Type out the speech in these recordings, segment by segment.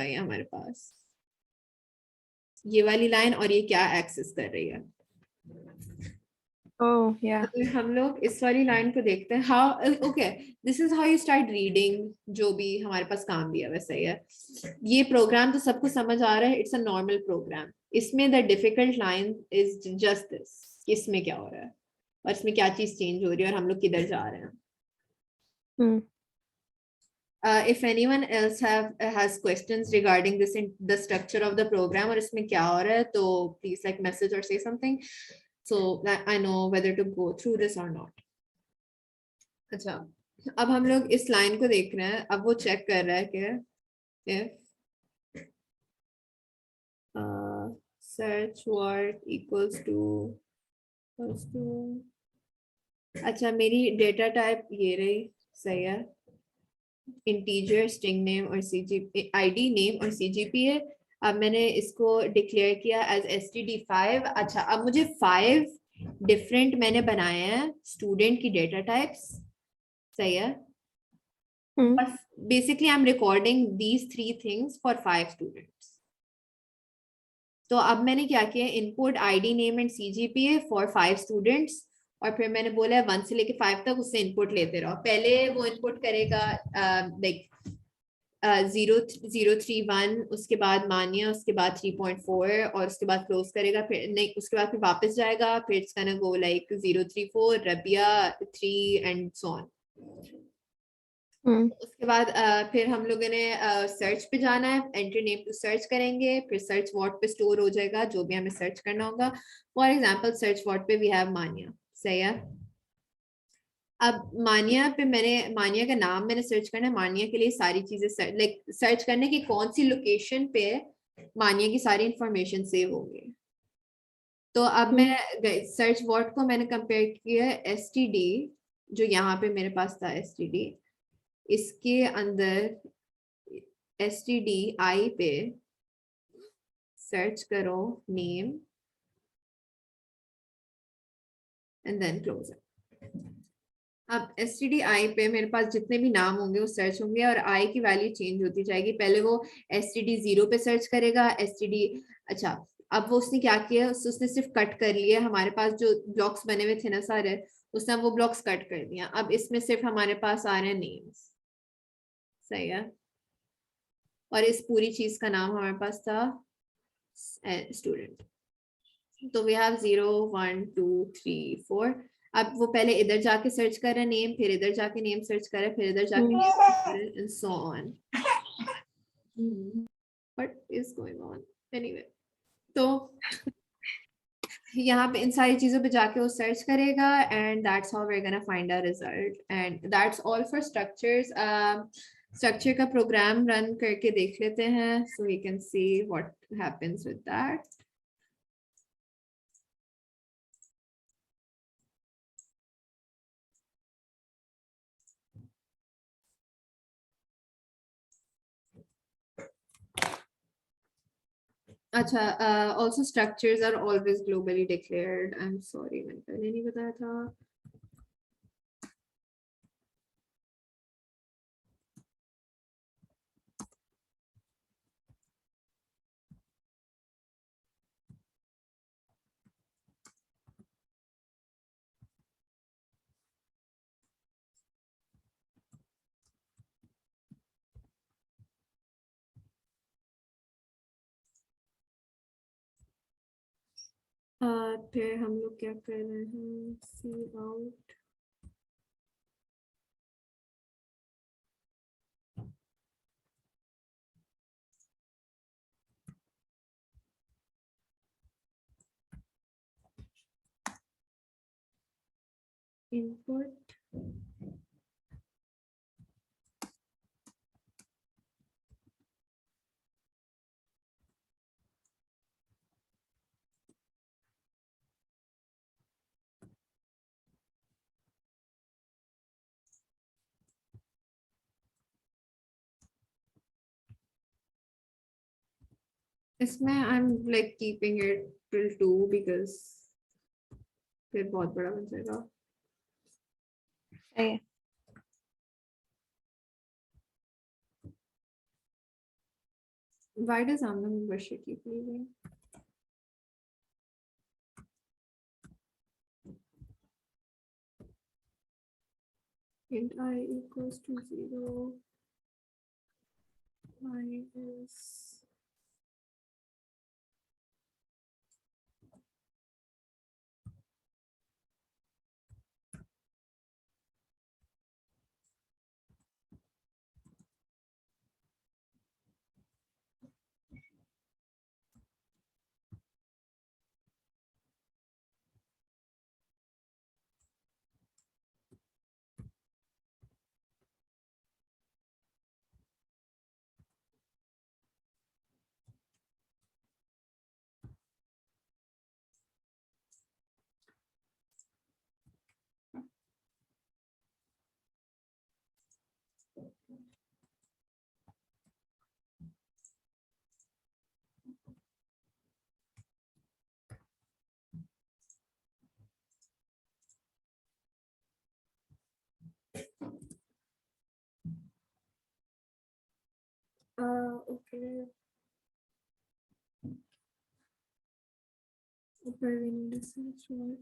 है हमारे पास, ये वाली लाइन, और ये क्या एक्सेस कर रही है। अगर हम लोग इस वाली लाइन को देखते हैं, how okay, this is how you start reading, जो भी हमारे पास काम दिया वैसा ही है। ये प्रोग्राम तो सबको समझ आ रहा है, इट्स अ नॉर्मल प्रोग्राम। इसमें the difficult line is just this, इसमें क्या हो रहा है और इसमें क्या चीज चेंज हो रही है और हम लोग किधर जा रहे हैं। If anyone else has questions regarding this in the structure of the program और इसमें क्या हो रहा है, तो please like message or say something so that I know whether to go through this or not. अच्छा, अब हम लोग इस लाइन को देख रहे हैं। अब वो चेक कर रहा है कि if search word equals to अच्छा, मेरी डेटा टाइप ये रही, सही है, इंटीजर, स्ट्रिंग नेम और सीजी आईडी नेम और सीजीपी है। अब मैंने इसको डिक्लेयर किया एज std5। अच्छा, अब मुझे 5 डिफरेंट मैंने बनाए हैं स्टूडेंट की डेटा टाइप्स, सही है। Basically I am recording these 3 things for 5 students. तो अब मैंने क्या किया, input ID name and CGPA for 5 students, और फिर मैंने बोला 1 से लेके 5 तक उससे इनपुट लेते रहो। पहले वो इनपुट करेगा लाइक 0.031, उसके बाद मानिया, उसके बाद 3.4 और उसके बाद क्लोज करेगा, फिर नहीं, उसके बाद फिर वापस जाएगा, फिर it's gonna go like 034 Rabia 3 and so on. उसके बाद फिर हम लोगों ने सर्च पे जाना है, एंट्री नेम टू सर्च करेंगे, फिर सर्च वॉट पे स्टोर हो जाएगा जो भी हमें सर्च करना होगा। फॉर एग्जांपल सर्च वॉट पे वी हैव मानिया, सही है। अब मानिया पे मैंने मानिया का नाम मैंने सर्च करना है, मानिया के लिए सारी चीजें लाइक सर्च करने की कौन सी लोकेशन पे मानिया की सारी इंफॉर्मेशन सेव होंगी। तो अब मैं सर्च वर्ड को मैंने कंपेयर किया एसटीडी, जो यहाँ पे मेरे पास था एसटीडी, इसके अंदर एसटीडी आई पे सर्च करो name and then close it. अब stdi पे मेरे पास जितने भी नाम होंगे वो सर्च होंगे और i की वैल्यू चेंज होती जाएगी। पहले वो std0 पे सर्च करेगा, std, अच्छा, अब वो उसने क्या किया, उसने सिर्फ कट कर लिया, हमारे पास जो ब्लॉक्स बने हुए थे ना सारे, उसने वो ब्लॉक्स कट कर दिया। अब इसमें सिर्फ हमारे पास आ रहे हैं नेम्स, सही है, और इस पूरी चीज का नाम हमारे पास था स्टूडेंट। तो वी हैव 0 1 2 3 4। अब वो पहले इधर जाके सर्च कर रहे हैं नेम, फिर इधर जाके नेम सर्च कर रहे हैं, फिर इधर जाके नेम सर्च कर रहे हैं, and so on. What is going on? Anyway, तो यहाँ पे इन सारी चीजों पे जाके वो सर्च करेगा and that's how we are gonna find a result and that's all for structures. Structure का प्रोग्राम रन करके देख लेते हैं so we can see what happens with that. अच्छा, also structures are always globally declared. I'm sorry, मैंने पहले नहीं बताया था। फिर हम लोग क्या कर रहे हैं, सी आउट, इनपुट, इसमें I am like keeping it till 2 because फिर बहुत बड़ा बन जाएगा। सही है। Why does Amna Mubashir keep leaving? Int I equals to 0. I is okay. Pervin, this is what.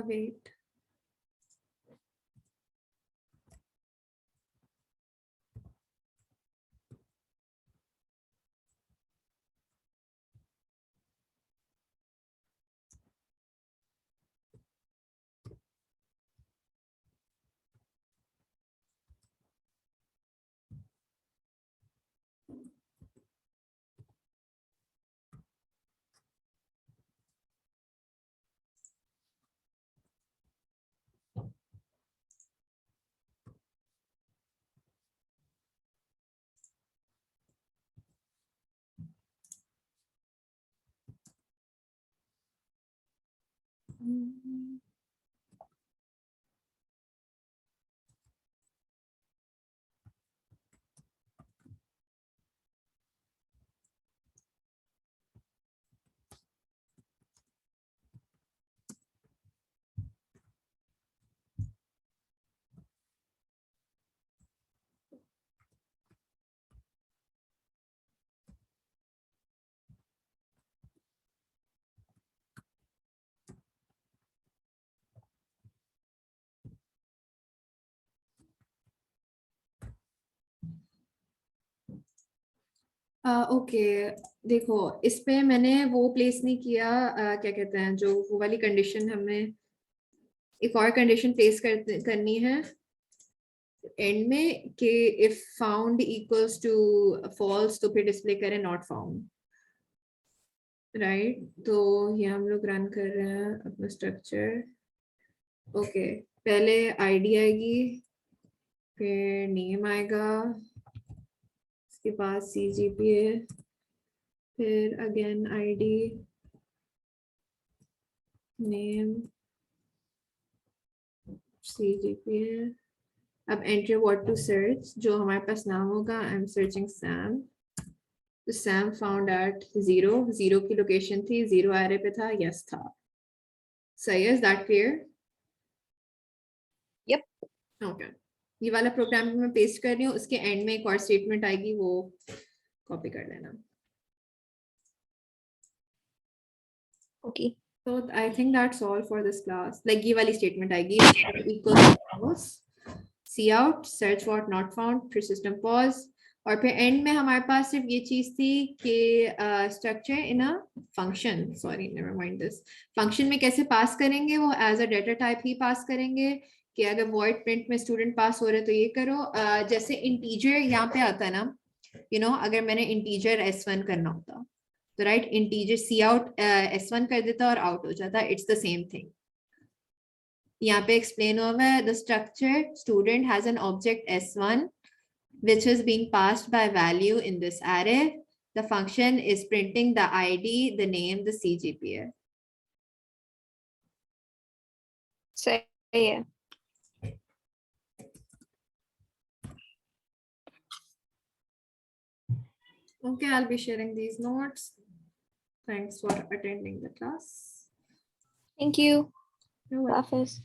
Wait. Okay, देखो इस पे मैंने वो प्लेस नहीं किया, क्या कहते हैं जो वो वाली कंडीशन, हमें एक और कंडीशन प्लेस करनी है एंड में कि if found equals to false तो फिर डिस्प्ले करें नॉट फाउंड, राइट। तो ये हम लोग रन कर रहे हैं अपना स्ट्रक्चर। ओके, पहले आईडी आएगी, फिर नेम आएगा, उसके बाद CGPA, फिर अगेन आईडी, नेम, CGPA। अब एंटर व्हाट टू सर्च, जो हमारे पास नाम होगा, आई एम सर्चिंग सैम, तो सैम फाउंड एट 0, 0 की लोकेशन थी, 0 एरे पे था, यस था। सही है, is that clear? Yep. Okay. ये वाला प्रोग्राम मैं पेस्ट कर रही हूँ, उसके एंड में एक और स्टेटमेंट आएगी, वो कॉपी कर लेना. Okay. So I think that's all for this class. Like ये वाली स्टेटमेंट आएगी, equals see out, search what not found, फिर system pause, और फिर एंड में हमारे पास सिर्फ ये चीज थी कि structure in a function, sorry never mind this, function में कैसे पास करेंगे, वो एज अ डेटा टाइप ही पास करेंगे कि अगर वॉइड प्रिंट में स्टूडेंट पास हो रहे तो ये करो. जैसे इंटीजर यहाँ पे आता है ना, अगर मैंने इंटीजर S1 करना होता तो राइट, इंटीजर सी आउट S1 कर देता और आउट हो जाता. It's the same thing. यहाँ पे एक्सप्लेन हुआ है, the structure student has an object S1 which is being passed by value in this array. The function is printing the ID, the name, the CGPA. सही है. Okay, I'll be sharing these notes. Thanks for attending the class. Thank you. You're welcome. Hafiz.